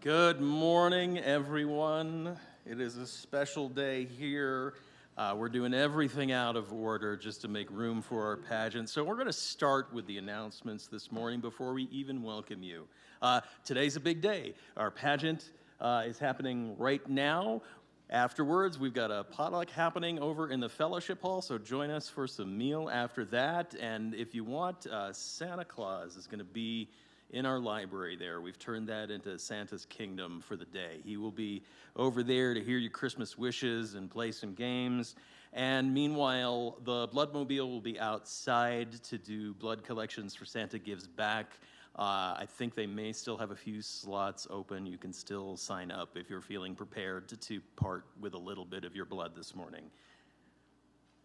Good morning, everyone. It is a special day here. We're doing everything out of order just to make room for our pageant. So we're going to start with the announcements this morning before we even welcome you. Today's a big day. Our pageant is happening right now. Afterwards, we've got a potluck happening over in the fellowship hall, so join us for some meal after that. And if you want, Santa Claus is going to be in our library there. We've turned that into Santa's kingdom for the day. He will be over there to hear your Christmas wishes and play some games. And meanwhile, the Bloodmobile will be outside to do blood collections for Santa Gives Back. I think they may still have a few slots open. You can still sign up if you're feeling prepared to part with a little bit of your blood this morning.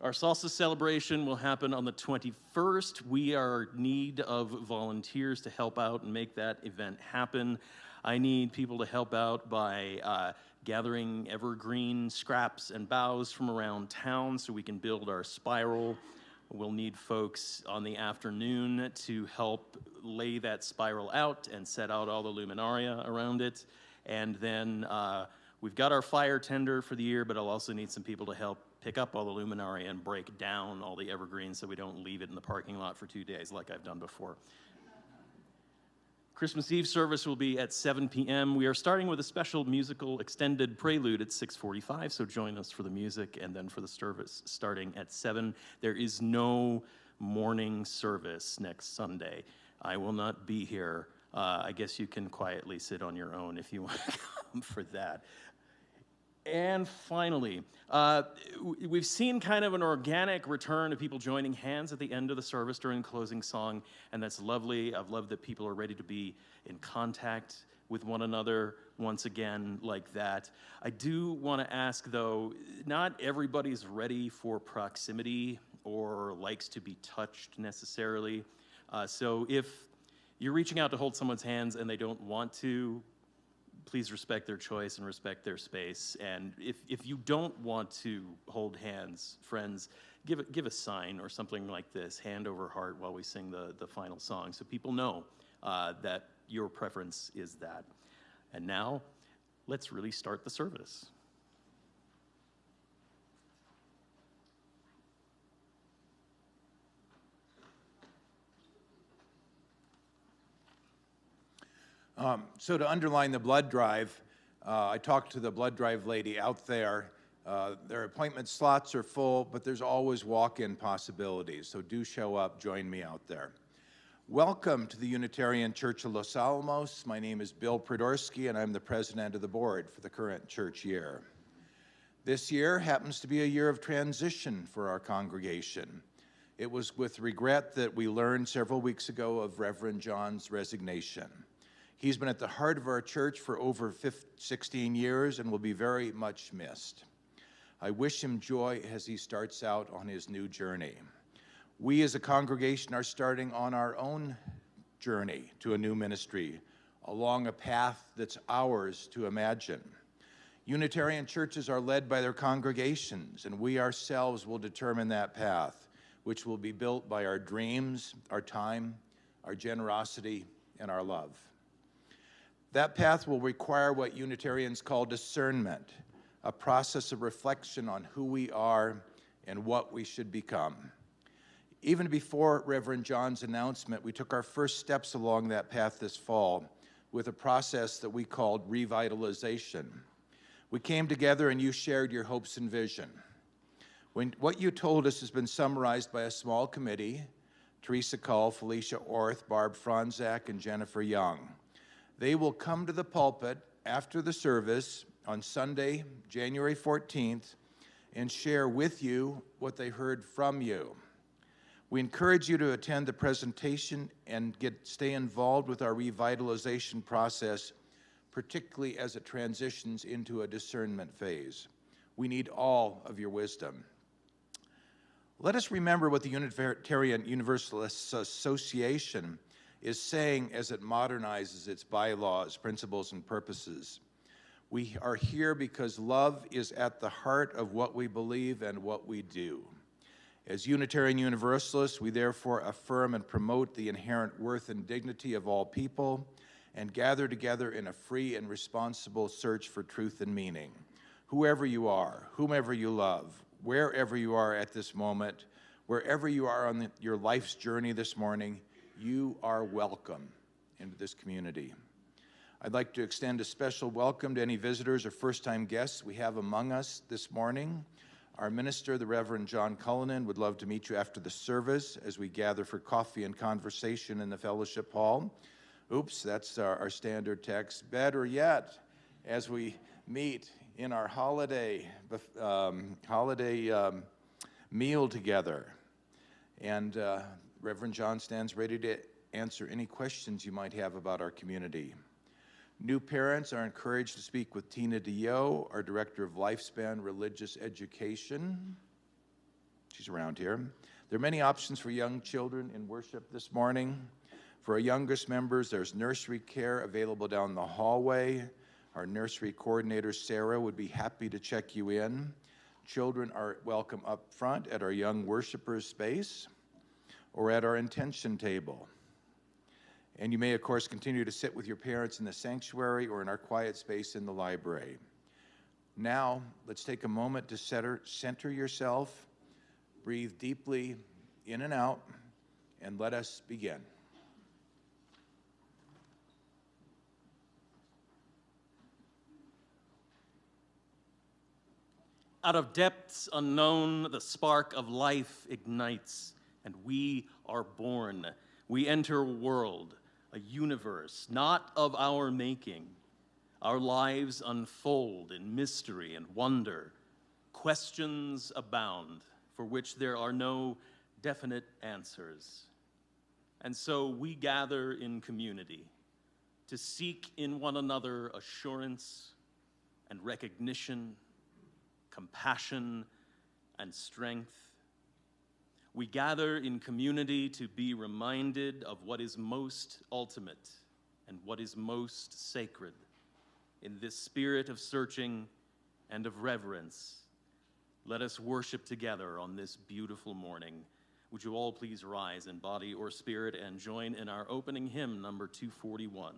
Our salsa celebration will happen on the 21st. We are in need of volunteers to help out and make that event happen. I need people to help out by gathering evergreen scraps and boughs from around town so we can build our spiral. We'll need folks on the afternoon to help lay that spiral out and set out all the luminaria around it. And then we've got our fire tender for the year, but I'll also need some people to help pick up all the luminaria and break down all the evergreens so we don't leave it in the parking lot for 2 days like I've done before. Christmas Eve service will be at 7 p.m. We are starting with a special musical extended prelude at 6:45, so join us for the music and then for the service starting at 7. There is no morning service next Sunday. I will not be here. I guess you can quietly sit on your own if you want to come for that. And finally, we've seen kind of an organic return of people joining hands at the end of the service during the closing song, and that's lovely. I've loved that people are ready to be in contact with one another once again like that. I do want to ask, though, not everybody's ready for proximity or likes to be touched necessarily. So if you're reaching out to hold someone's hands and they don't want to, please respect their choice and respect their space. And if you don't want to hold hands, friends, give a sign or something like this, hand over heart, while we sing the final song, so people know that your preference is that. And now, let's really start the service. So to underline the blood drive, I talked to the blood drive lady out there. Their appointment slots are full, but there's always walk-in possibilities. So do show up, join me out there. Welcome to the Unitarian Church of Los Alamos. My name is Bill Pridorsky, and I'm the president of the board for the current church year. This year happens to be a year of transition for our congregation. It was with regret that we learned several weeks ago of Reverend John's resignation. He's been at the heart of our church for over 16 years and will be very much missed. I wish him joy as he starts out on his new journey. We as a congregation are starting on our own journey to a new ministry, along a path that's ours to imagine. Unitarian churches are led by their congregations, and we ourselves will determine that path, which will be built by our dreams, our time, our generosity, and our love. That path will require what Unitarians call discernment, a process of reflection on who we are and what we should become. Even before Reverend John's announcement, we took our first steps along that path this fall with a process that we called revitalization. We came together and you shared your hopes and vision. What you told us has been summarized by a small committee, Teresa Cull, Felicia Orth, Barb Franzak, and Jennifer Young. They will come to the pulpit after the service on Sunday, January 14th, and share with you what they heard from you. We encourage you to attend the presentation and stay involved with our revitalization process, particularly as it transitions into a discernment phase. We need all of your wisdom. Let us remember what the Unitarian Universalist Association is saying as it modernizes its bylaws, principles, and purposes. We are here because love is at the heart of what we believe and what we do. As Unitarian Universalists, we therefore affirm and promote the inherent worth and dignity of all people and gather together in a free and responsible search for truth and meaning. Whoever you are, whomever you love, wherever you are at this moment, wherever you are on your life's journey this morning, you are welcome into this community. I'd like to extend a special welcome to any visitors or first-time guests we have among us this morning. Our minister, the Reverend John Cullinan, would love to meet you after the service as we gather for coffee and conversation in the fellowship hall. Oops, that's our standard text. Better yet, as we meet in our holiday meal together. And Reverend John stands ready to answer any questions you might have about our community. New parents are encouraged to speak with Tina DeYoe, our Director of Lifespan Religious Education. She's around here. There are many options for young children in worship this morning. For our youngest members, there's nursery care available down the hallway. Our nursery coordinator, Sarah, would be happy to check you in. Children are welcome up front at our young worshipers space or at our intention table. And you may, of course, continue to sit with your parents in the sanctuary or in our quiet space in the library. Now, let's take a moment to center yourself, breathe deeply in and out, and let us begin. Out of depths unknown, the spark of life ignites, and we are born. We enter a world, a universe not of our making. Our lives unfold in mystery and wonder. Questions abound, for which there are no definite answers. And so we gather in community to seek in one another assurance and recognition, compassion and strength. We gather in community to be reminded of what is most ultimate and what is most sacred. In this spirit of searching and of reverence, let us worship together on this beautiful morning. Would you all please rise in body or spirit and join in our opening hymn, number 241.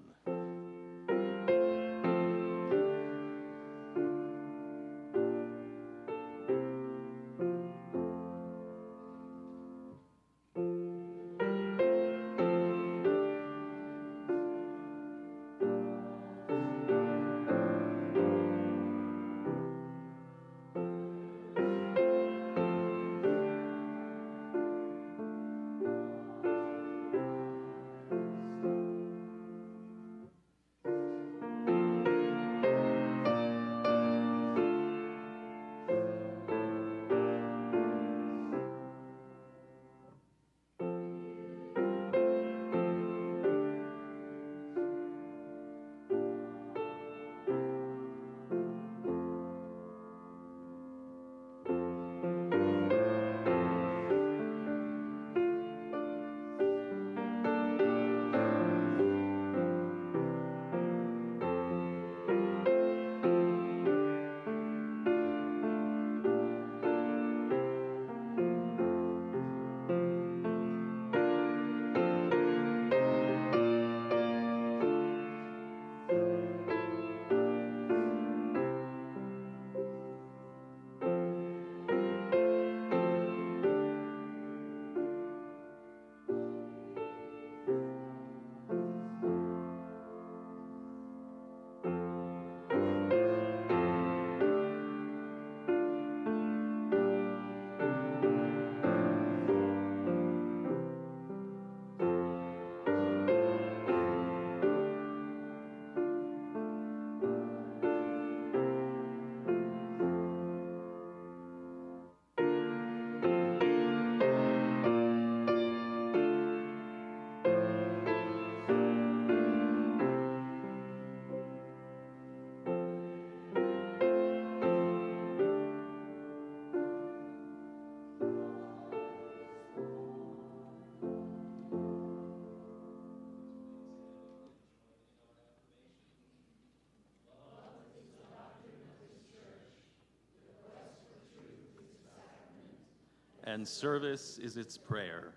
And service is its prayer,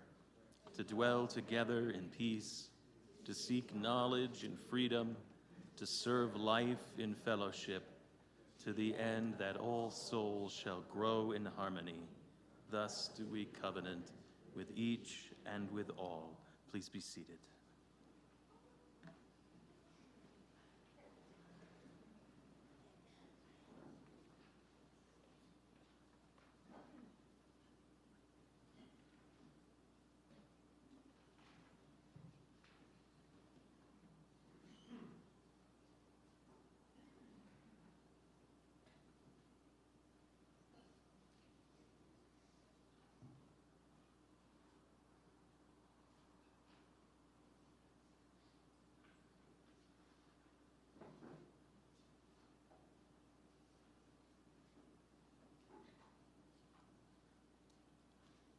to dwell together in peace, to seek knowledge in freedom, to serve life in fellowship, to the end that all souls shall grow in harmony. Thus do we covenant with each and with all. Please be seated.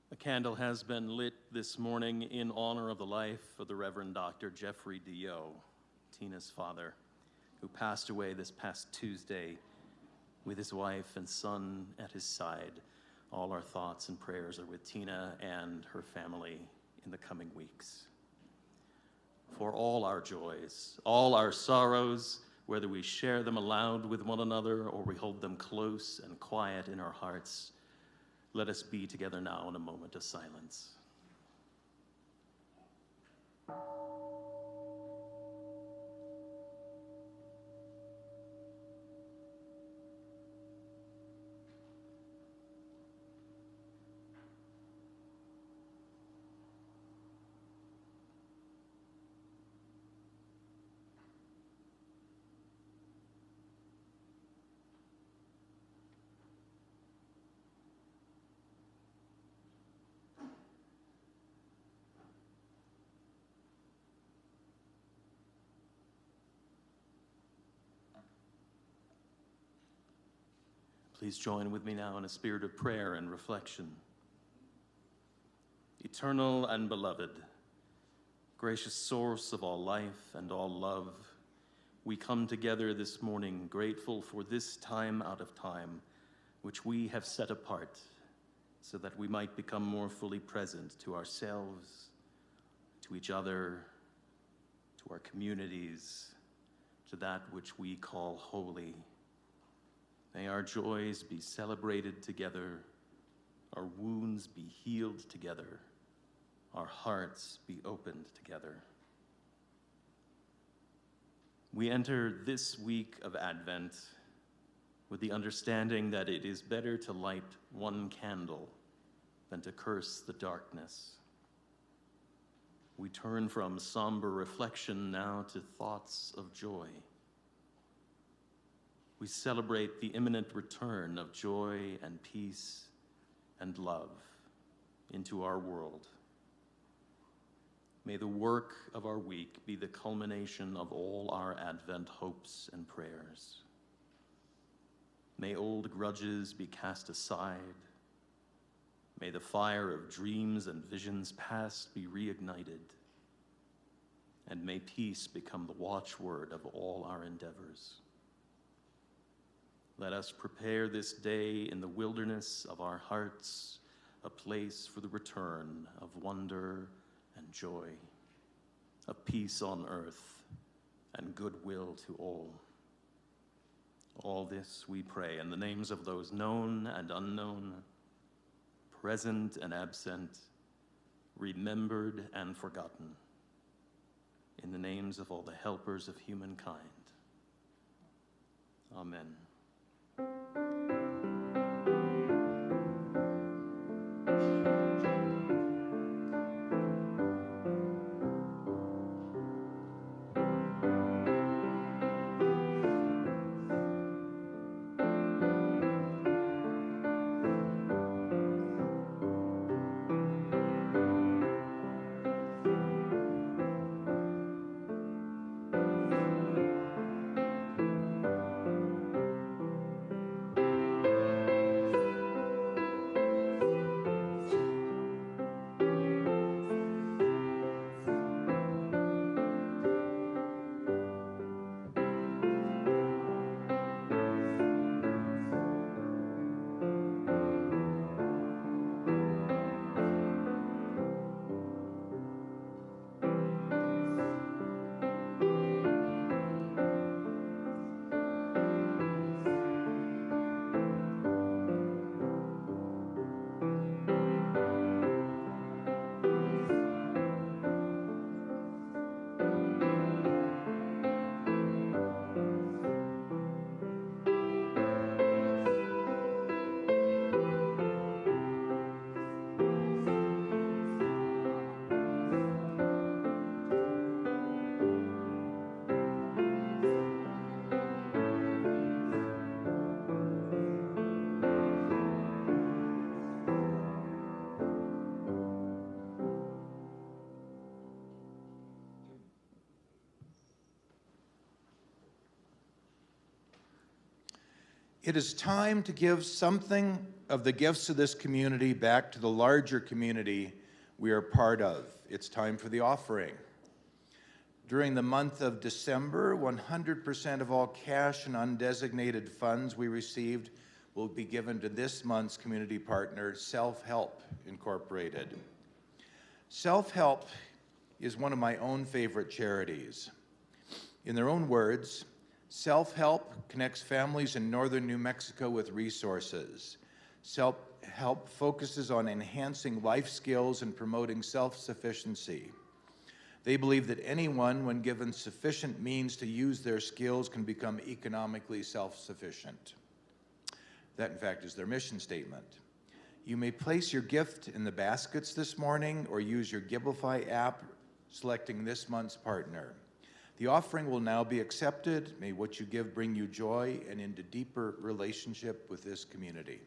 A candle has been lit this morning in honor of the life of the Reverend Dr. Jeffrey DeYoe, Tina's father, who passed away this past Tuesday with his wife and son at his side. All our thoughts and prayers are with Tina and her family in the coming weeks. For all our joys, all our sorrows, whether we share them aloud with one another or we hold them close and quiet in our hearts, let us be together now in a moment of silence. Please join with me now in a spirit of prayer and reflection. Eternal and beloved, gracious source of all life and all love, we come together this morning grateful for this time out of time, which we have set apart so that we might become more fully present to ourselves, to each other, to our communities, to that which we call holy. May our joys be celebrated together, our wounds be healed together, our hearts be opened together. We enter this week of Advent with the understanding that it is better to light one candle than to curse the darkness. We turn from somber reflection now to thoughts of joy. We celebrate the imminent return of joy and peace and love into our world. May the work of our week be the culmination of all our Advent hopes and prayers. May old grudges be cast aside. May the fire of dreams and visions past be reignited. And may peace become the watchword of all our endeavors. Let us prepare this day in the wilderness of our hearts, a place for the return of wonder and joy, of peace on earth and goodwill to all. All this we pray in the names of those known and unknown, present and absent, remembered and forgotten, in the names of all the helpers of humankind. Amen. It is time to give something of the gifts of this community back to the larger community we are part of. It's time for the offering. During the month of December, 100% of all cash and undesignated funds we received will be given to this month's community partner, Self-Help Incorporated. Self-Help is one of my own favorite charities. In their own words, Self-Help connects families in northern New Mexico with resources. Self-Help focuses on enhancing life skills and promoting self-sufficiency. They believe that anyone, when given sufficient means to use their skills, can become economically self-sufficient. That, in fact, is their mission statement. You may place your gift in the baskets this morning or use your Giblify app, selecting this month's partner. The offering will now be accepted. May what you give bring you joy and into deeper relationship with this community.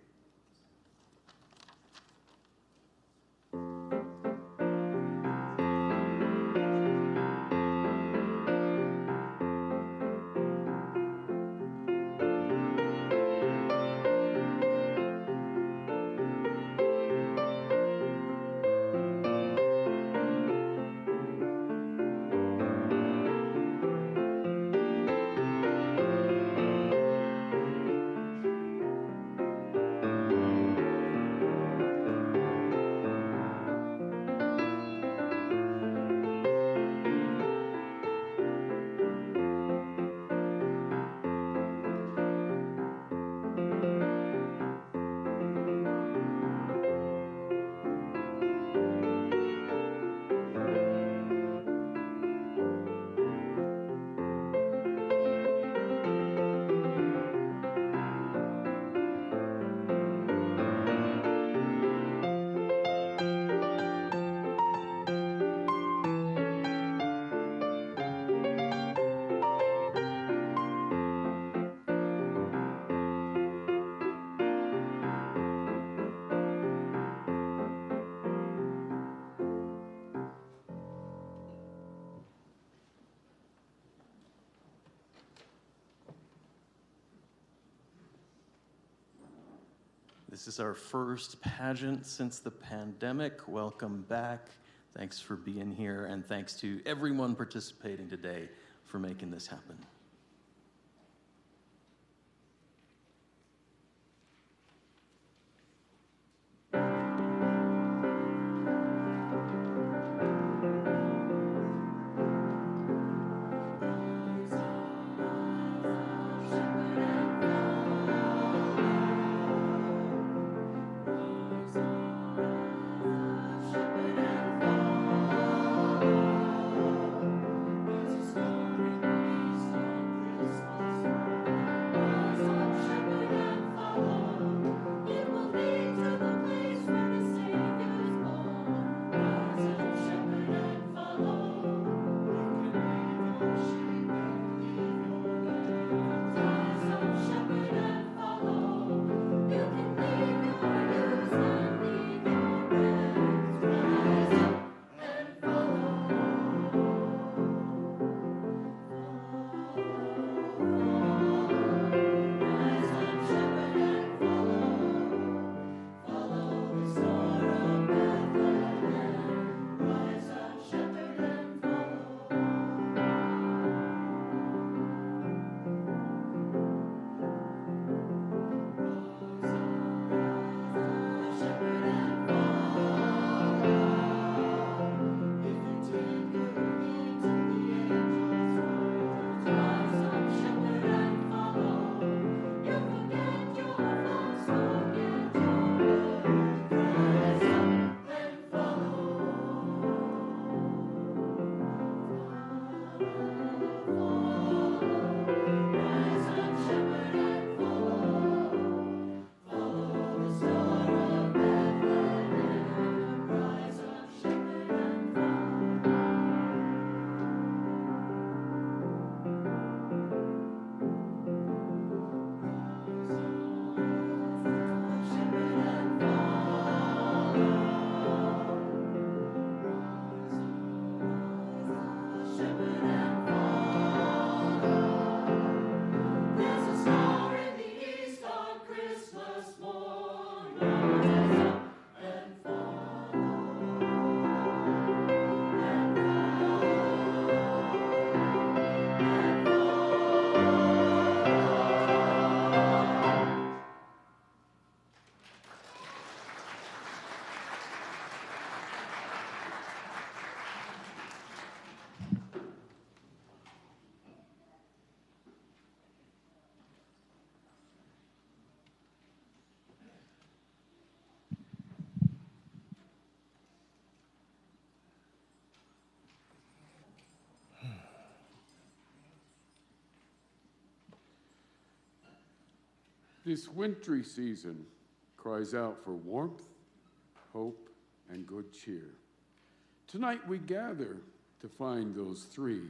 This is our first pageant since the pandemic. Welcome back. Thanks for being here, and thanks to everyone participating today for making this happen. This wintry season cries out for warmth, hope, and good cheer. Tonight we gather to find those three.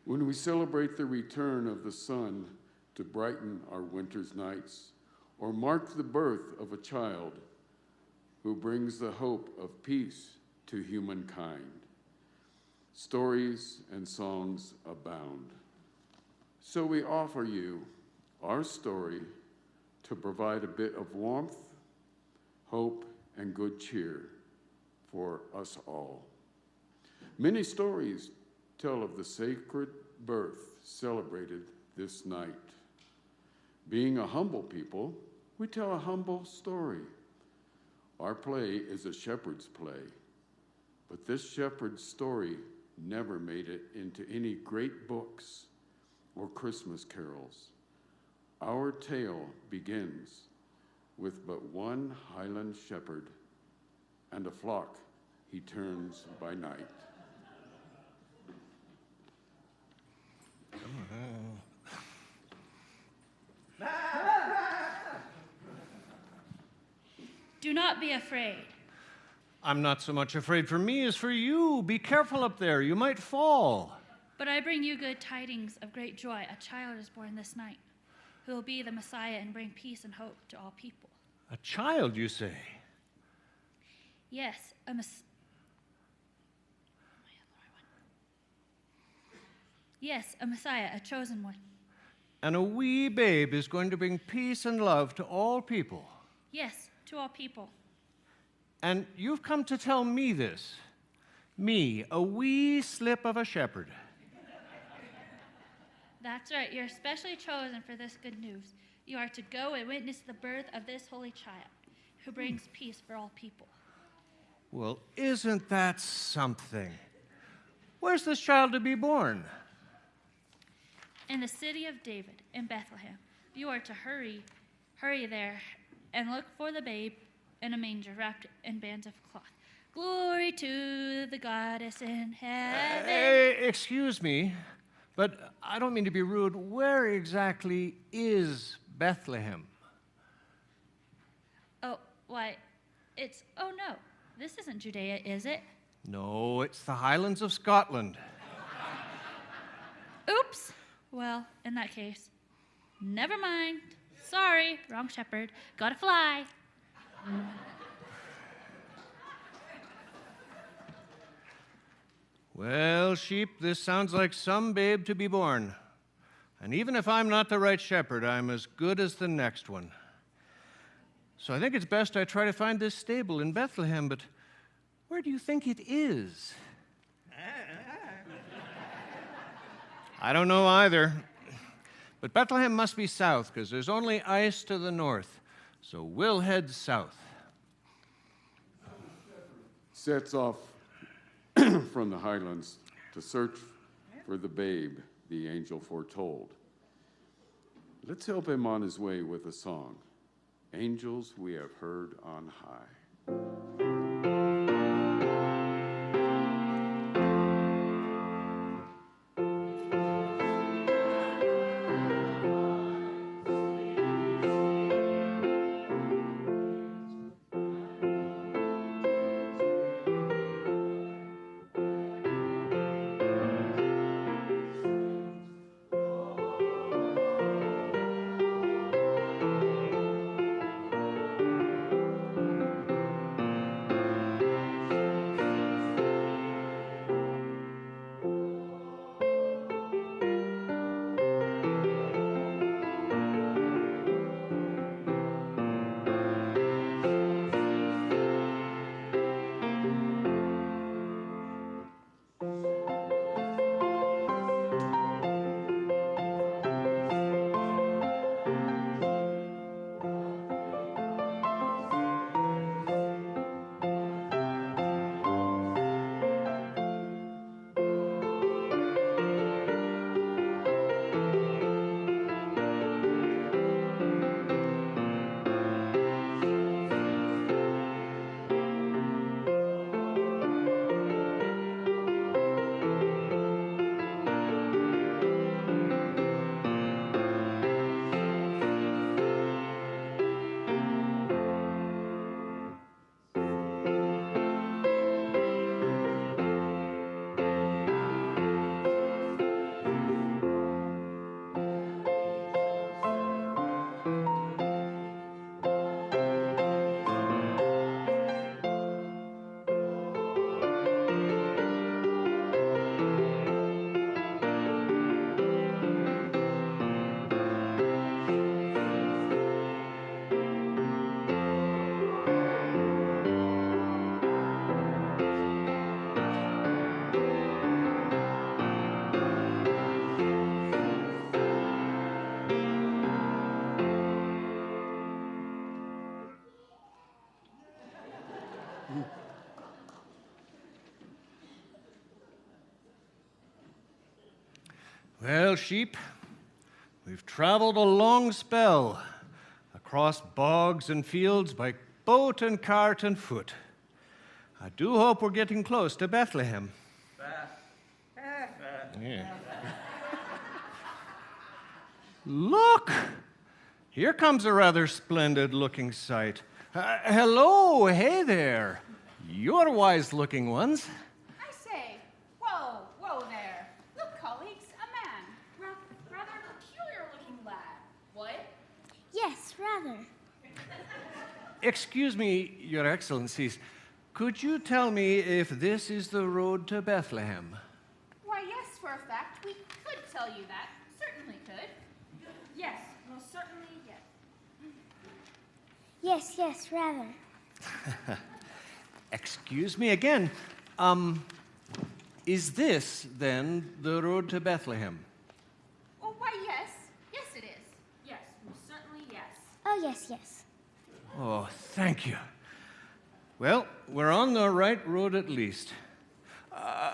When we celebrate the return of the sun to brighten our winter's nights, or mark the birth of a child who brings the hope of peace to humankind. Stories and songs abound. So we offer you our story to provide a bit of warmth, hope, and good cheer for us all. Many stories tell of the sacred birth celebrated this night. Being a humble people, we tell a humble story. Our play is a shepherd's play, but this shepherd's story never made it into any great books or Christmas carols. Our tale begins with but one highland shepherd and a flock he turns by night. Do not be afraid. I'm not so much afraid for me as for you. Be careful up there. You might fall. But I bring you good tidings of great joy. A child is born this night, who will be the Messiah and bring peace and hope to all people. A child, you say? Yes, Yes, a Messiah, a chosen one. And a wee babe is going to bring peace and love to all people. Yes, to all people. And you've come to tell me this. Me, a wee slip of a shepherd. That's right, you're especially chosen for this good news. You are to go and witness the birth of this holy child, who brings peace for all people. Well, isn't that something? Where's this child to be born? In the city of David, in Bethlehem. You are to hurry there, and look for the babe in a manger wrapped in bands of cloth. Glory to the goddess in heaven. Excuse me, but I don't mean to be rude. Where exactly is Bethlehem? Oh, why, oh no, this isn't Judea, is it? No, it's the Highlands of Scotland. Oops. Well, in that case, never mind. Sorry, wrong shepherd. Gotta fly. Well, sheep, this sounds like some babe to be born. And even if I'm not the right shepherd, I'm as good as the next one. So I think it's best I try to find this stable in Bethlehem, but where do you think it is? I don't know either. But Bethlehem must be south, because there's only ice to the north. So we'll head south. Sets off from the highlands to search for the babe the angel foretold. Let's help him on his way with a song. Angels we have heard on high. Well, sheep, we've traveled a long spell across bogs and fields by boat and cart and foot. I do hope we're getting close to Bethlehem. Yeah. Look! Here comes a rather splendid-looking sight. Hello, hey there. You're wise-looking ones. I say, whoa there. Look, colleagues, a man. Rather peculiar-looking lad. What? Yes, rather. Excuse me, Your Excellencies. Could you tell me if this is the road to Bethlehem? Why, yes, for a fact, we could tell you that. Certainly could. Yes, most certainly, yes. Yes, rather. Excuse me again. Is this, then, the road to Bethlehem? Oh, why, yes. Yes, it is. Yes, most certainly, yes. Oh, yes. Oh, thank you. Well, we're on the right road at least.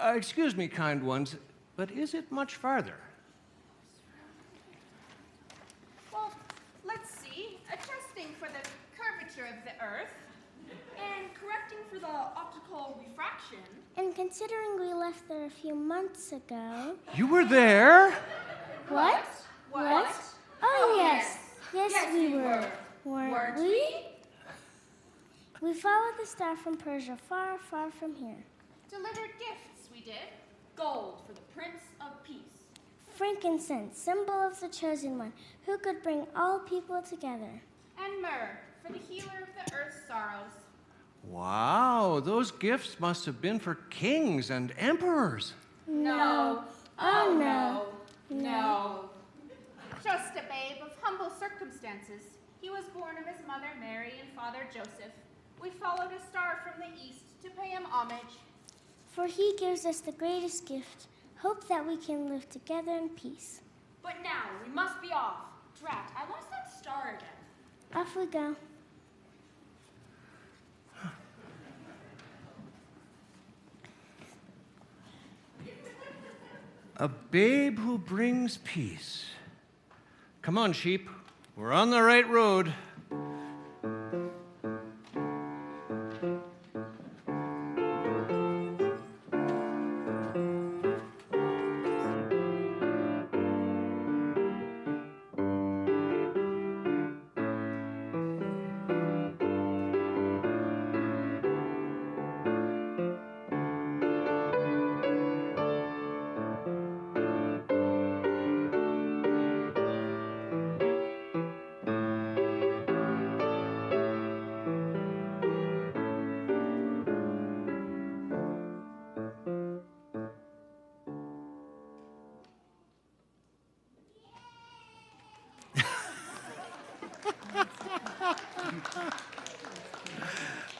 Excuse me, kind ones, but is it much farther? Well, let's see. Adjusting for the curvature of the Earth and correcting for the optical refraction. And considering we left there a few months ago... You were there? What? What? Oh, yes. Yes, we were. Weren't we? We followed the star from Persia far, far from here. Delivered gifts, we did. Gold for the Prince of Peace. Frankincense, symbol of the chosen one, who could bring all people together. And myrrh for the healer of the earth's sorrows. Wow, those gifts must have been for kings and emperors. No. Oh, no. No. Just a babe of humble circumstances. He was born of his mother Mary and father Joseph. We followed a star from the east to pay him homage. For he gives us the greatest gift, hope that we can live together in peace. But now, we must be off. Drat, I lost that star again. Off we go. A babe who brings peace. Come on, sheep. We're on the right road.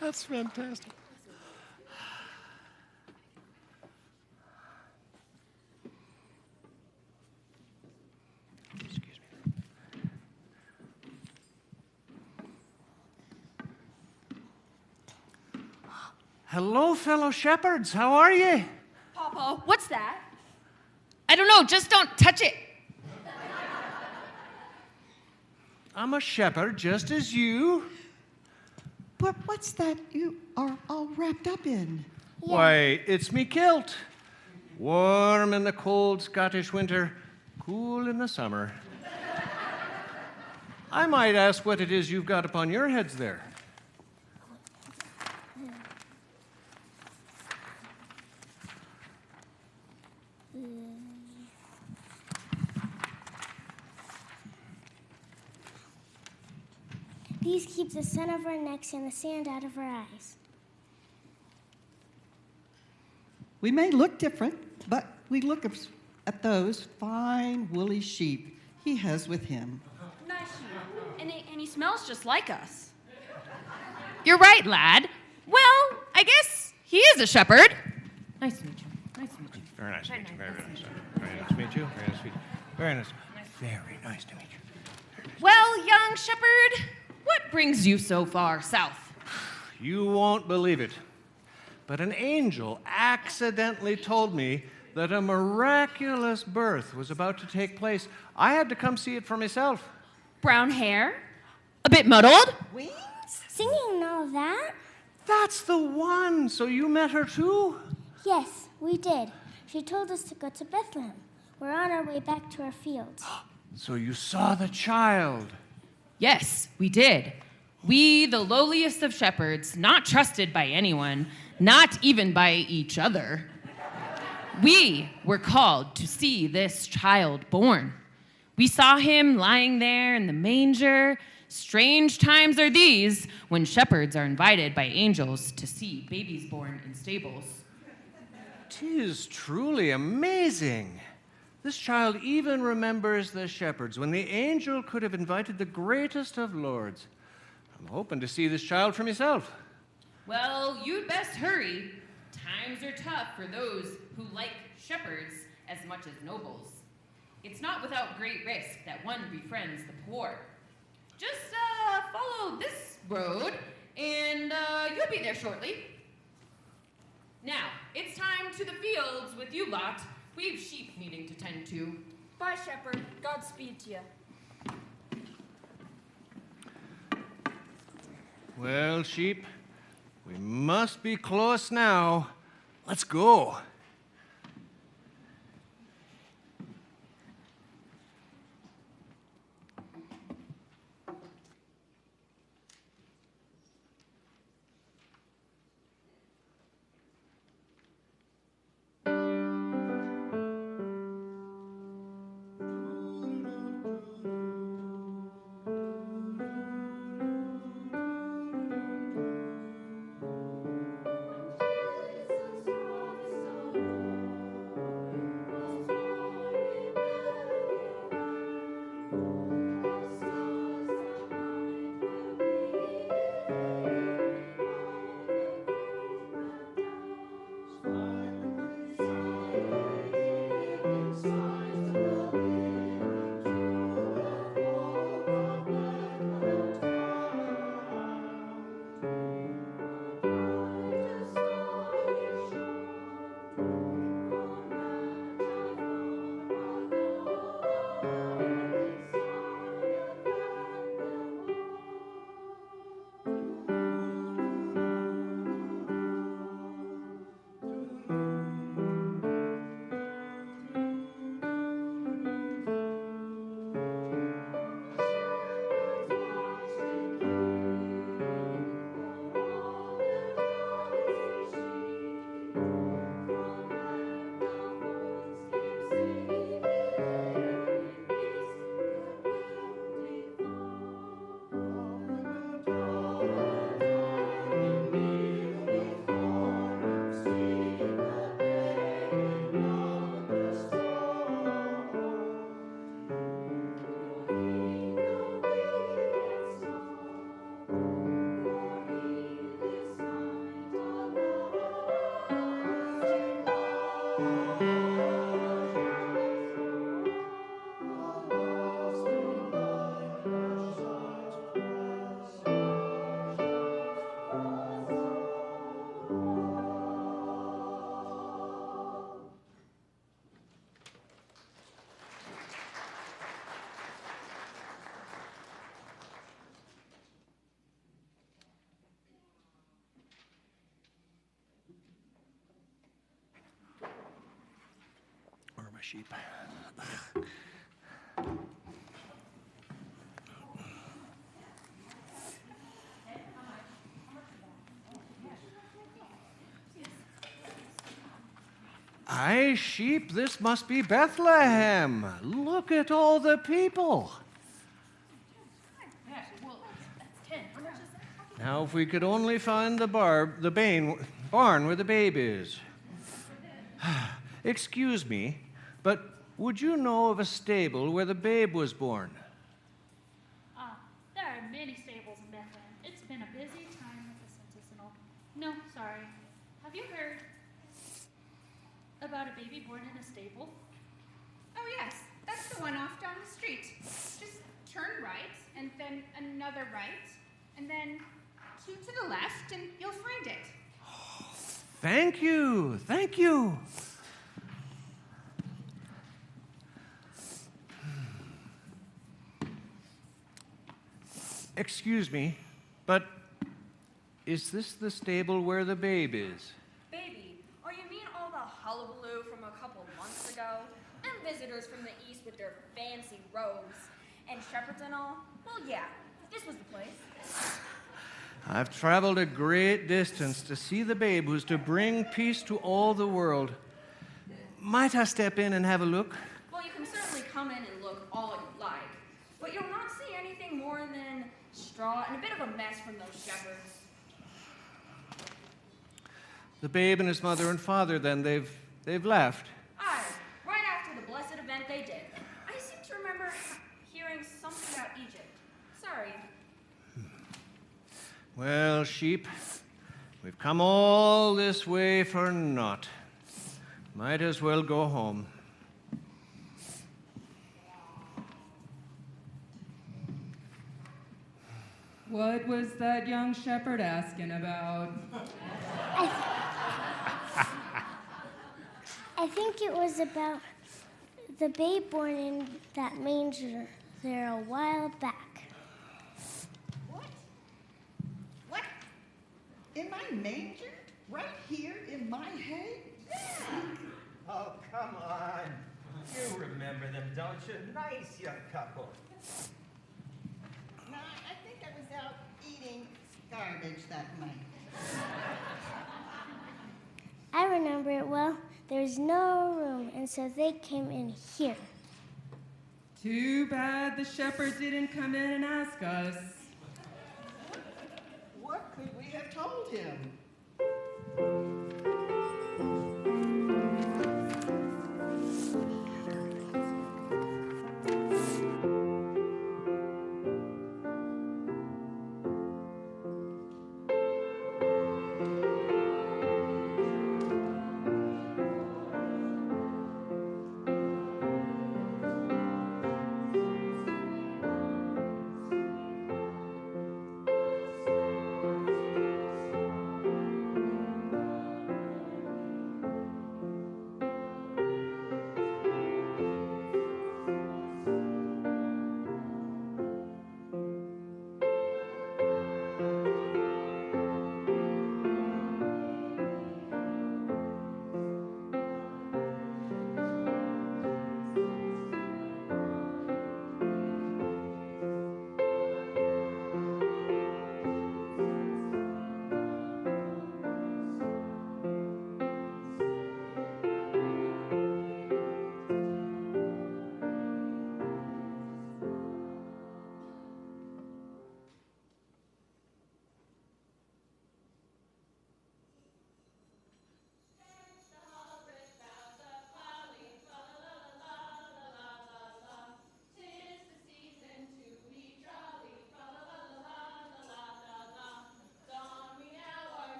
That's fantastic. Excuse me. Hello, fellow shepherds. How are you? Papa, what's that? I don't know, just don't touch it. I'm a shepherd, just as you. But what's that you are all wrapped up in? Yeah. Why, it's me kilt. Warm in the cold Scottish winter, cool in the summer. I might ask what it is you've got upon your heads there. These keep the sun of our necks and the sand out of our eyes. We may look different, but we look at those fine woolly sheep he has with him. Nice sheep. And he smells just like us. You're right, lad. Well, I guess he is a shepherd. Nice to meet you. Nice to meet you. Very nice to meet you. Very nice to meet you. Very nice to meet you. Very nice. Very nice to meet you. Well, young shepherd, what brings you so far south? You won't believe it, but an angel accidentally told me that a miraculous birth was about to take place. I had to come see it for myself. Brown hair? A bit muddled? Wings? Singing and all that? That's the one. So you met her too? Yes, we did. She told us to go to Bethlehem. We're on our way back to our fields. So you saw the child. Yes, we did. We, the lowliest of shepherds, not trusted by anyone, not even by each other. We were called to see this child born. We saw him lying there in the manger. Strange times are these when shepherds are invited by angels to see babies born in stables. 'Tis truly amazing. This child even remembers the shepherds when the angel could have invited the greatest of lords. I'm hoping to see this child for myself. Well, you'd best hurry. Times are tough for those who like shepherds as much as nobles. It's not without great risk that one befriends the poor. Just follow this road, and you'll be there shortly. Now, it's time to the fields with you lot. We've sheep needing to tend to. Bye, shepherd. Godspeed to you. Well, sheep, we must be close now. Let's go. Sheep. Aye, sheep, this must be Bethlehem. Look at all the people. Now, if we could only find the barn where the babe is. Excuse me, but would you know of a stable where the babe was born? There are many stables in Bethlehem. It's been a busy time with the census and all. No, sorry. Have you heard about a baby born in a stable? Oh, yes. That's the one off down the street. Just turn right, and then another right, and then to the left, and you'll find it. Thank you. Thank you. Excuse me, but is this the stable where the babe is? Baby, oh, you mean all the hullabaloo from a couple months ago? And visitors from the east with their fancy robes and shepherds and all? Well, yeah, this was the place. I've traveled a great distance to see the babe who's to bring peace to all the world. Might I step in and have a look? Well, you can certainly come in and look all you like, but you'll not see anything more than straw and a bit of a mess from those shepherds. The babe and his mother and father, then, they've left. Aye, right after the blessed event they did. I seem to remember hearing something about Egypt. Sorry. Well, sheep, we've come all this way for naught. Might as well go home. What was that young shepherd asking about? I think it was about the babe born in that manger there a while back. What? What? In my manger? Right here in my hay? Oh, come on. You remember them, don't you? Nice young couple. No, I think I was out eating garbage that night. I remember it well. There was no room, and so they came in here. Too bad the shepherd didn't come in and ask us. What could we have told him?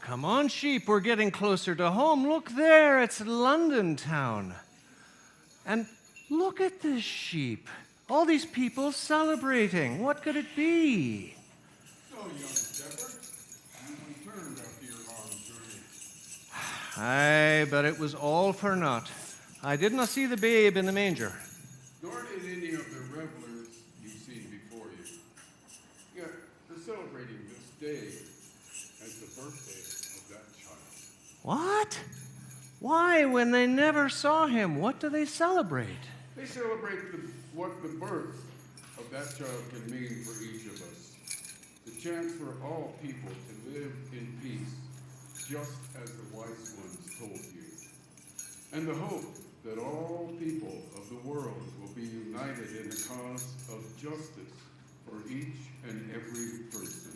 Come on, sheep, we're getting closer to home. Look there, it's London town. And look at this sheep. All these people celebrating. What could it be? So, young shepherd, you returned after your long journey. Aye, but it was all for naught. I did not see the babe in the manger. Nor did any of the revelers you've seen before you. Yet, they're celebrating this day as the birthday of that child. What? Why, when they never saw him, what do they celebrate? They celebrate what the birth of that child can mean for each of us. The chance for all people to live in peace, just as the wise ones told you. And the hope that all people of the world will be united in the cause of justice for each and every person,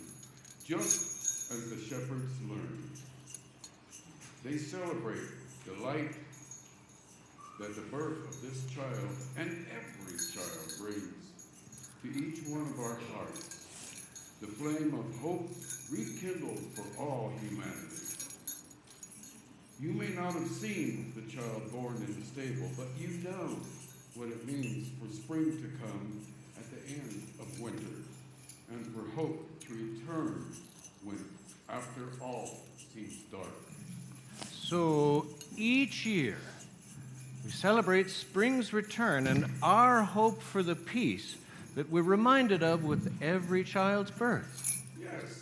just as the shepherds learned. They celebrate the light that the birth of this child and every child brings to each one of our hearts, the flame of hope rekindled for all humanity. You may not have seen the child born in the stable, but you know what it means for spring to come at the end of winter, and for hope to return when, after all, seems dark. So each year, we celebrate spring's return and our hope for the peace that we're reminded of with every child's birth. Yes,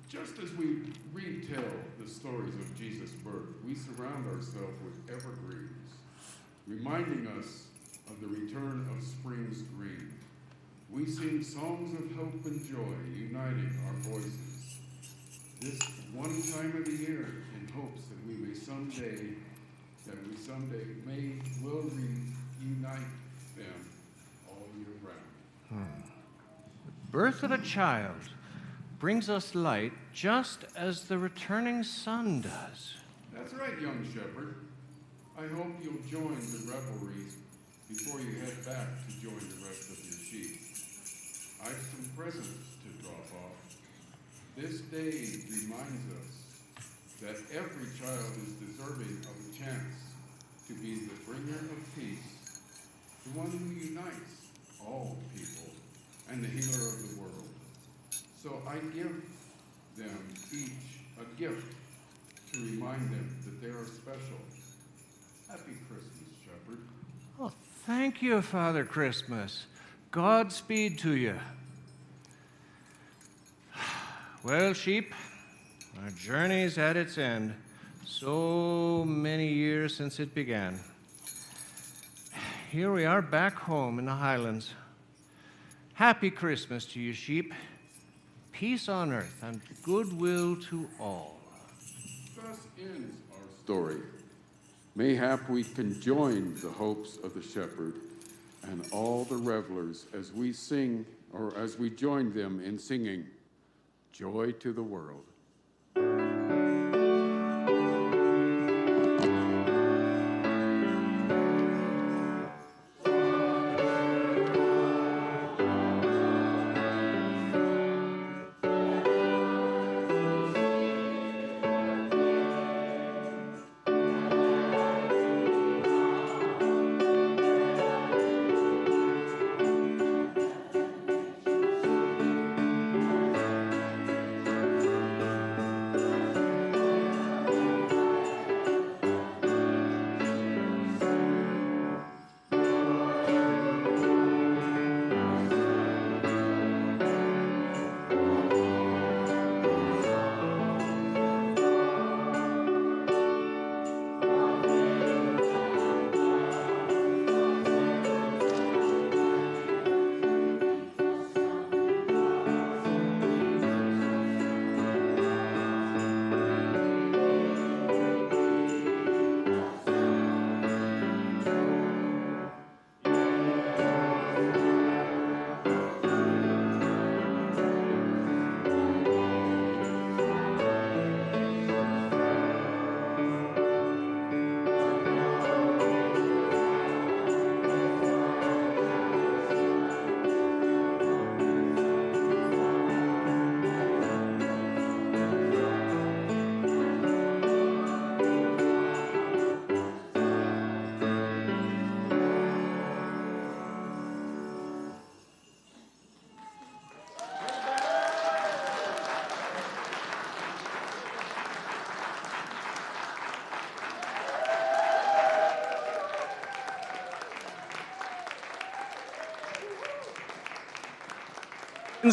just as we retell the stories of Jesus' birth, we surround ourselves with evergreens, reminding us of the return of spring's green. We sing songs of hope and joy, uniting our voices. This one time of the year, in hopes that we someday will reunite them all year round. The birth of a child brings us light just as the returning sun does. That's right, young shepherd. I hope you'll join the revelries before you head back to join the rest of your sheep. I've some presents to drop off. This day reminds us that every child is deserving of a chance to be the bringer of peace, the one who unites all people, and the healer of the world. So I give them each a gift to remind them that they are special. Happy Christmas, shepherd. Oh, thank you, Father Christmas. Godspeed to you. Well, sheep, our journey's at its end. So many years since it began. Here we are back home in the Highlands. Happy Christmas to you, sheep. Peace on earth and goodwill to all. Thus ends our story. Mayhap we can join the hopes of the shepherd and all the revelers as we sing, or as we join them in singing, Joy to the World.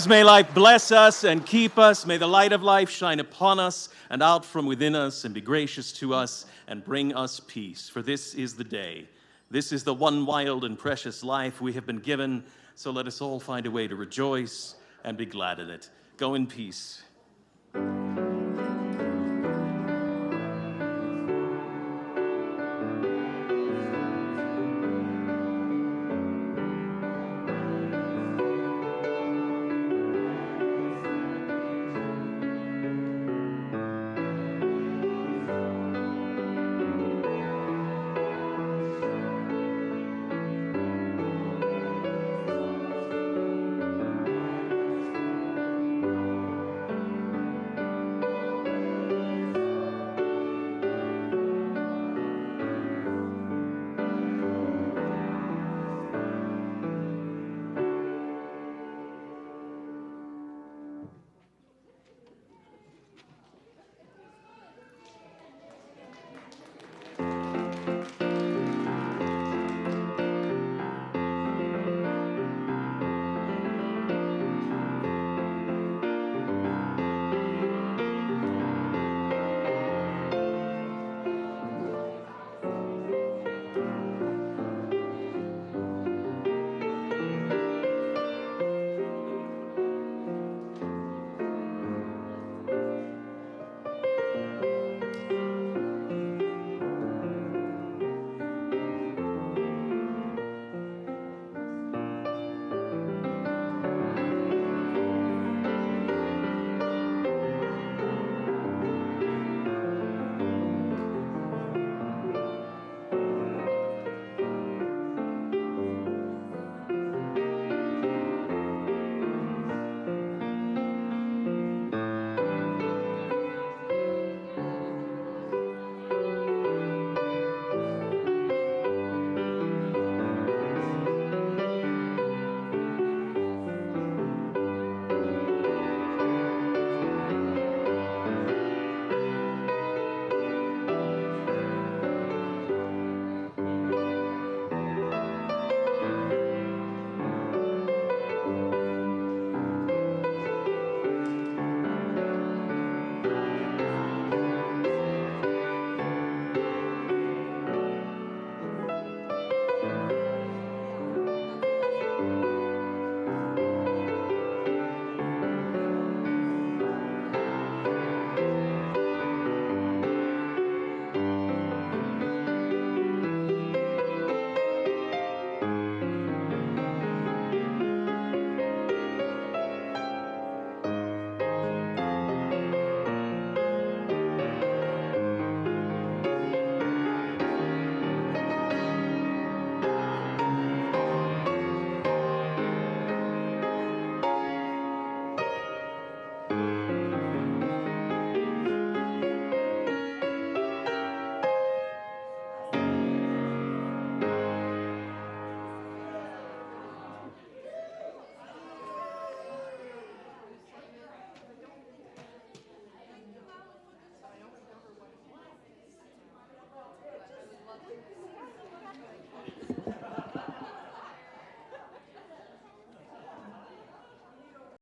May life bless us and keep us. May the light of life shine upon us and out from within us and be gracious to us and bring us peace. For this is the day. This is the one wild and precious life we have been given. So let us all find a way to rejoice and be glad in it. Go in peace.